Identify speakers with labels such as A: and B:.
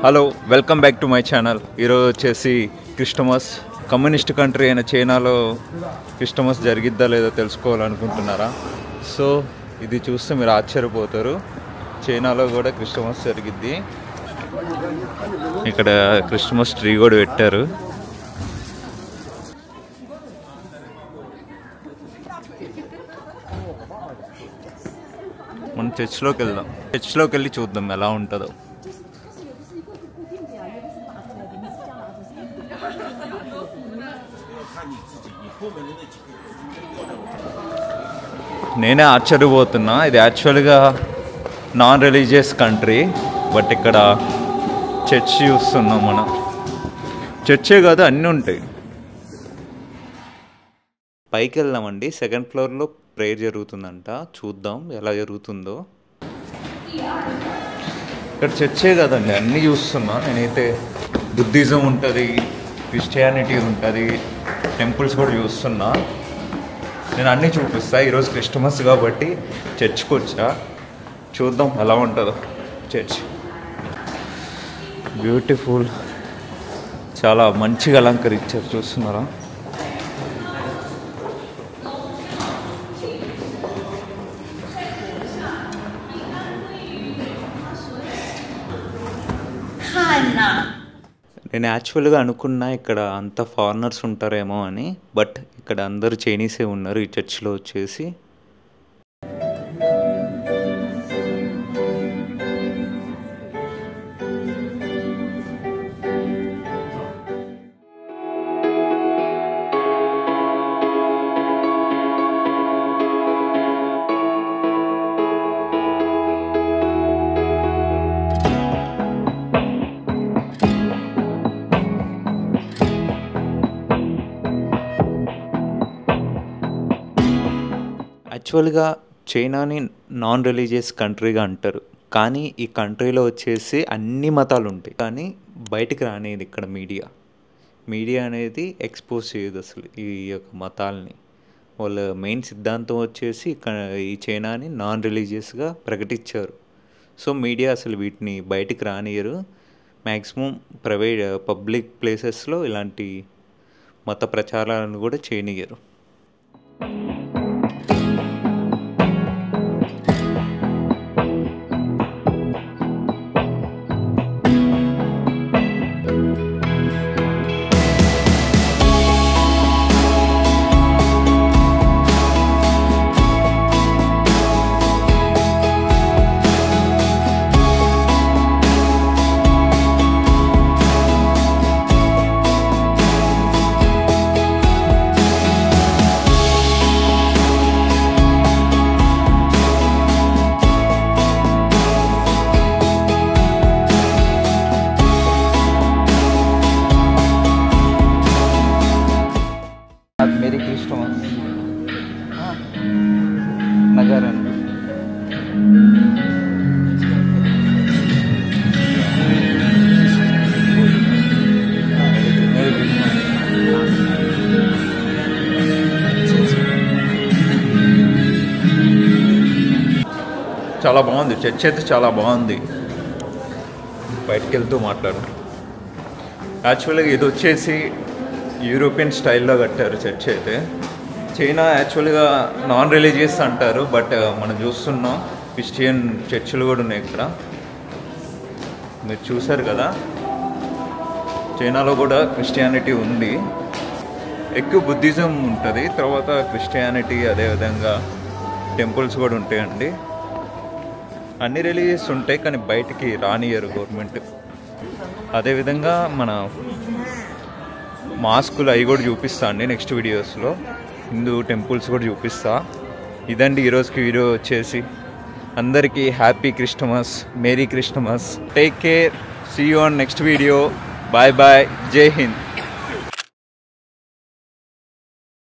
A: Hello, welcome back to my channel. ఈరోజు వచ్చేసి Christmas. Communist country అయిన చైనాలో క్రిస్టమస్ జరిగిద్దా లేదో తెలుసుకోవాలనుకుంటున్నారా? సో ఇది చూస్తే మీరు ఆశ్చర్యపోతారు. చైనాలో కూడా క్రిస్టమస్ జరిగిద్ది. ఇక్కడ క్రిస్టమస్ ట్రీ కూడా పెట్టారు. మనం చర్చ్లోకి వెళ్దాం. చర్చ్లోకి వెళ్ళి చూద్దాం ఎలా ఉంటుందో. నేనే ఆశ్చర్యపోతున్నా. ఇది యాక్చువల్గా నాన్ రిలీజియస్ కంట్రీ, బట్ ఇక్కడ చర్చ్ చూస్తున్నాం మనం. చర్చే కాదు, అన్నీ ఉంటాయి. పైకి వెళ్దామండి. సెకండ్ ఫ్లోర్లో ప్రేయర్ జరుగుతుందంట. చూద్దాం ఎలా జరుగుతుందో. ఇక్కడ చర్చే కదండి, అన్నీ చూస్తున్నా నేనైతే. బుద్ధిజం ఉంటుంది, క్రిస్టియానిటీ ఉంటుంది, టెంపుల్స్ కూడా చూస్తున్నా. నేను అన్నీ చూపిస్తా. ఈరోజు క్రిస్టమస్ కాబట్టి చర్చ్కి వచ్చా. చూద్దాం ఎలా ఉంటుందో చర్చ్. బ్యూటిఫుల్, చాలా మంచిగా అలంకరించారు. చూస్తున్నారా? నేను యాక్చువల్గా అనుకున్నా ఇక్కడ అంత ఫారినర్స్ ఉంటారేమో అని, బట్ ఇక్కడ అందరూ చైనీసే ఉన్నారు ఈ చర్చ్లో వచ్చేసి. యాక్చువల్గా చైనాని నాన్ రిలీజియస్ కంట్రీగా అంటారు, కానీ ఈ కంట్రీలో వచ్చేసి అన్ని మతాలు ఉంటాయి. కానీ బయటికి రానేది ఇక్కడ మీడియా అనేది ఎక్స్పోజ్ చేయదు అసలు ఈ యొక్క మతాలని. వాళ్ళ మెయిన్ సిద్ధాంతం వచ్చేసి ఈ చైనాని నాన్ రిలీజియస్గా ప్రకటించారు. సో మీడియా అసలు వీటిని బయటికి రానియరు. మ్యాక్సిమం పబ్లిక్ ప్లేసెస్లో ఇలాంటి మత ప్రచారాలను కూడా చేయనియరు. मेरी क्रिस्टमस नगर చాలా బాగుంది. చర్చ్ అయితే చాలా బాగుంది. బయటికి వెళ్తూ మాట్లాడు. యాక్చువల్గా ఇది వచ్చేసి యూరోపియన్ స్టైల్లో కట్టారు చర్చ్ అయితే. చైనా యాక్చువల్గా నాన్ రిలీజియస్ అంటారు, బట్ మనం చూస్తున్నాం క్రిస్టియన్ చర్చిలు కూడా ఉన్నాయి ఇక్కడ. మీరు చూసారు కదా, చైనాలో కూడా క్రిస్టియానిటీ ఉంది. ఎక్కువ బుద్ధిజం ఉంటుంది, తర్వాత క్రిస్టియానిటీ, అదేవిధంగా టెంపుల్స్ కూడా ఉంటాయండి. అన్ని రిలీజియస్ ఉంటాయి, కానీ బయటికి రానియరు గవర్నమెంట్. అదేవిధంగా మన మాస్కులు అవి కూడా చూపిస్తా అండి నెక్స్ట్ వీడియోస్లో. హిందూ టెంపుల్స్ కూడా చూపిస్తా. ఇదండి ఈరోజుకి వీడియో వచ్చేసి. అందరికీ happy Christmas, merry Christmas. Take care, see you on next video. Bye bye, జై హింద్.